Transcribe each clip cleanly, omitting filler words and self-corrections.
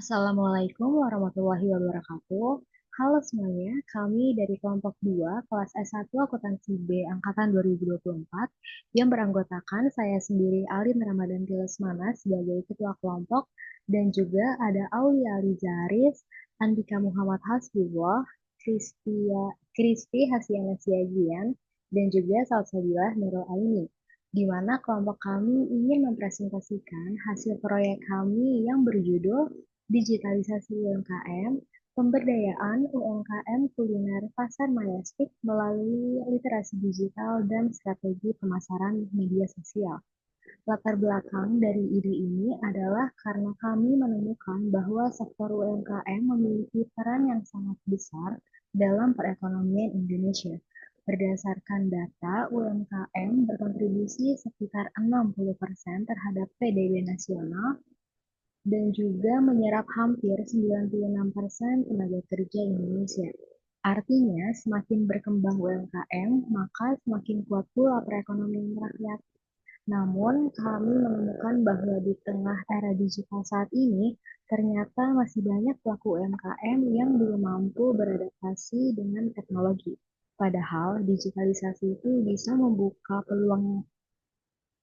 Assalamualaikum warahmatullahi wabarakatuh. Halo semuanya, kami dari kelompok 2 kelas S1 Akuntansi B angkatan 2024 yang beranggotakan saya sendiri Alin Ramadan Tilesmana sebagai ketua kelompok dan juga ada Aulia Alizaris, Andika Muhammad Hasbullah, Kristi Hasiana Siagian, dan juga Salsabila Nurul Aini, di mana kelompok kami ingin mempresentasikan hasil proyek kami yang berjudul digitalisasi UMKM, pemberdayaan UMKM kuliner pasar mayastik melalui literasi digital dan strategi pemasaran media sosial. Latar belakang dari ide ini adalah karena kami menemukan bahwa sektor UMKM memiliki peran yang sangat besar dalam perekonomian Indonesia. Berdasarkan data, UMKM berkontribusi sekitar 60% terhadap PDB nasional dan juga menyerap hampir 96% tenaga kerja Indonesia. Artinya, semakin berkembang UMKM, maka semakin kuat pula perekonomian rakyat. Namun, kami menemukan bahwa di tengah era digital saat ini, ternyata masih banyak pelaku UMKM yang belum mampu beradaptasi dengan teknologi. Padahal digitalisasi itu bisa membuka peluang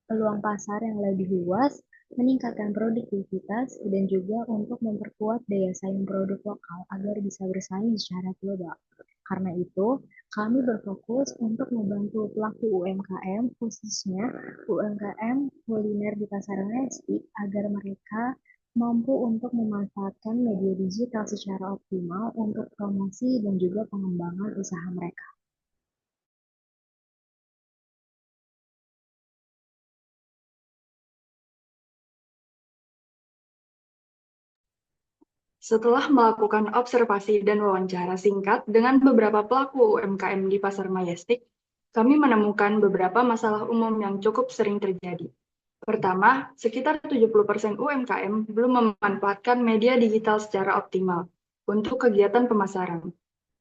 peluang pasar yang lebih luas, meningkatkan produktivitas, dan juga untuk memperkuat daya saing produk lokal agar bisa bersaing secara global. Karena itu, kami berfokus untuk membantu pelaku UMKM, khususnya UMKM kuliner di pasar domestik, agar mereka mampu untuk memanfaatkan media digital secara optimal untuk promosi dan juga pengembangan usaha mereka. Setelah melakukan observasi dan wawancara singkat dengan beberapa pelaku UMKM di Pasar Majestic, kami menemukan beberapa masalah umum yang cukup sering terjadi. Pertama, sekitar 70% UMKM belum memanfaatkan media digital secara optimal untuk kegiatan pemasaran.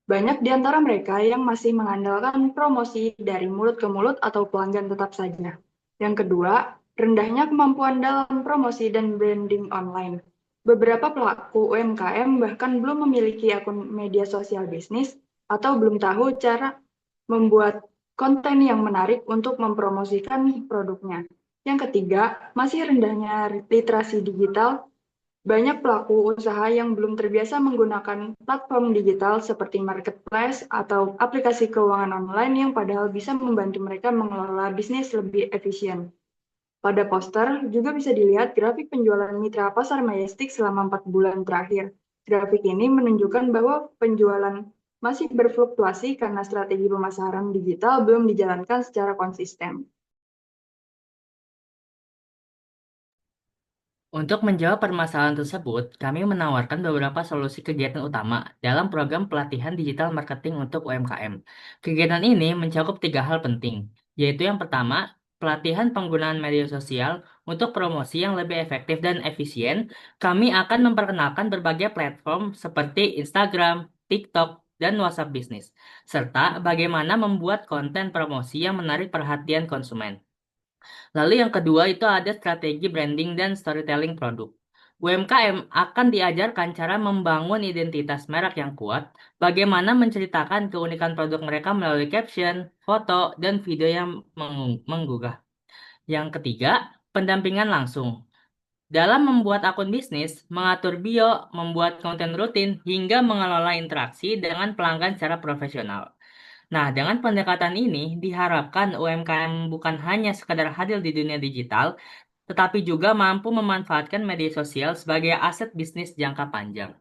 Banyak di antara mereka yang masih mengandalkan promosi dari mulut ke mulut atau pelanggan tetap saja. Yang kedua, rendahnya kemampuan dalam promosi dan branding online. Beberapa pelaku UMKM bahkan belum memiliki akun media sosial bisnis atau belum tahu cara membuat konten yang menarik untuk mempromosikan produknya. Yang ketiga, masih rendahnya literasi digital. Banyak pelaku usaha yang belum terbiasa menggunakan platform digital seperti marketplace atau aplikasi keuangan online yang padahal bisa membantu mereka mengelola bisnis lebih efisien. Pada poster juga bisa dilihat grafik penjualan mitra pasar Majestic selama 4 bulan terakhir. Grafik ini menunjukkan bahwa penjualan masih berfluktuasi karena strategi pemasaran digital belum dijalankan secara konsisten. Untuk menjawab permasalahan tersebut, kami menawarkan beberapa solusi kegiatan utama dalam program pelatihan digital marketing untuk UMKM. Kegiatan ini mencakup tiga hal penting, yaitu yang pertama, pelatihan penggunaan media sosial untuk promosi yang lebih efektif dan efisien. Kami akan memperkenalkan berbagai platform seperti Instagram, TikTok, dan WhatsApp Business, serta bagaimana membuat konten promosi yang menarik perhatian konsumen. Lalu yang kedua itu ada strategi branding dan storytelling produk. UMKM akan diajarkan cara membangun identitas merek yang kuat, bagaimana menceritakan keunikan produk mereka melalui caption, foto, dan video yang menggugah. Yang ketiga, pendampingan langsung. Dalam membuat akun bisnis, mengatur bio, membuat konten rutin, hingga mengelola interaksi dengan pelanggan secara profesional. Nah, dengan pendekatan ini diharapkan UMKM bukan hanya sekadar hadir di dunia digital, tetapi juga mampu memanfaatkan media sosial sebagai aset bisnis jangka panjang.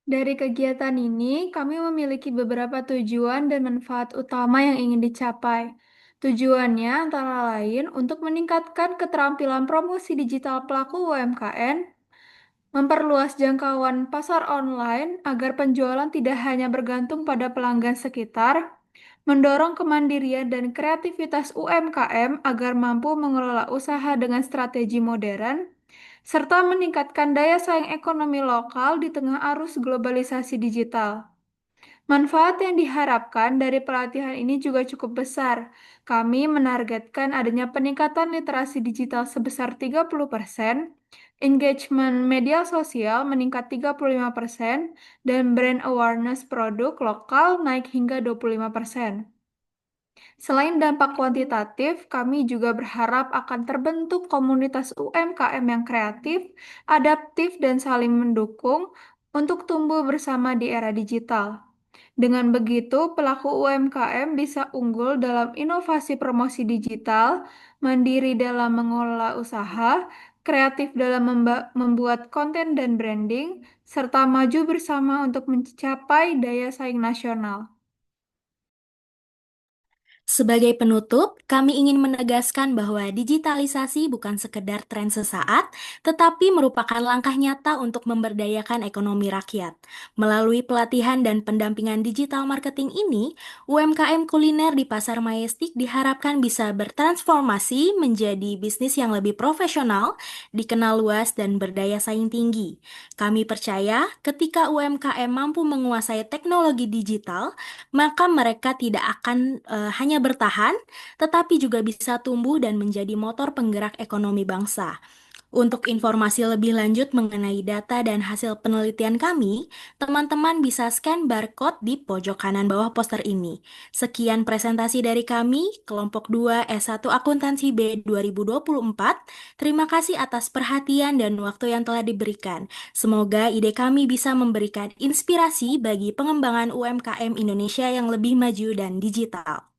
Dari kegiatan ini, kami memiliki beberapa tujuan dan manfaat utama yang ingin dicapai. Tujuannya antara lain untuk meningkatkan keterampilan promosi digital pelaku UMKM, memperluas jangkauan pasar online agar penjualan tidak hanya bergantung pada pelanggan sekitar, mendorong kemandirian dan kreativitas UMKM agar mampu mengelola usaha dengan strategi modern, serta meningkatkan daya saing ekonomi lokal di tengah arus globalisasi digital. Manfaat yang diharapkan dari pelatihan ini juga cukup besar. Kami menargetkan adanya peningkatan literasi digital sebesar 30%, Engagement media sosial meningkat 35% dan brand awareness produk lokal naik hingga 25%. Selain dampak kuantitatif, kami juga berharap akan terbentuk komunitas UMKM yang kreatif, adaptif, dan saling mendukung untuk tumbuh bersama di era digital. Dengan begitu, pelaku UMKM bisa unggul dalam inovasi promosi digital, mandiri dalam mengelola usaha, kreatif dalam membuat konten dan branding, serta maju bersama untuk mencapai daya saing nasional. Sebagai penutup, kami ingin menegaskan bahwa digitalisasi bukan sekedar tren sesaat, tetapi merupakan langkah nyata untuk memberdayakan ekonomi rakyat. Melalui pelatihan dan pendampingan digital marketing ini, UMKM kuliner di Pasar Majestic diharapkan bisa bertransformasi menjadi bisnis yang lebih profesional, dikenal luas, dan berdaya saing tinggi. Kami percaya ketika UMKM mampu menguasai teknologi digital, maka mereka tidak akan hanya bertahan, tetapi juga bisa tumbuh dan menjadi motor penggerak ekonomi bangsa. Untuk informasi lebih lanjut mengenai data dan hasil penelitian kami, teman-teman bisa scan barcode di pojok kanan bawah poster ini. Sekian presentasi dari kami, kelompok 2 S1 Akuntansi B 2024. Terima kasih atas perhatian dan waktu yang telah diberikan. Semoga ide kami bisa memberikan inspirasi bagi pengembangan UMKM Indonesia yang lebih maju dan digital.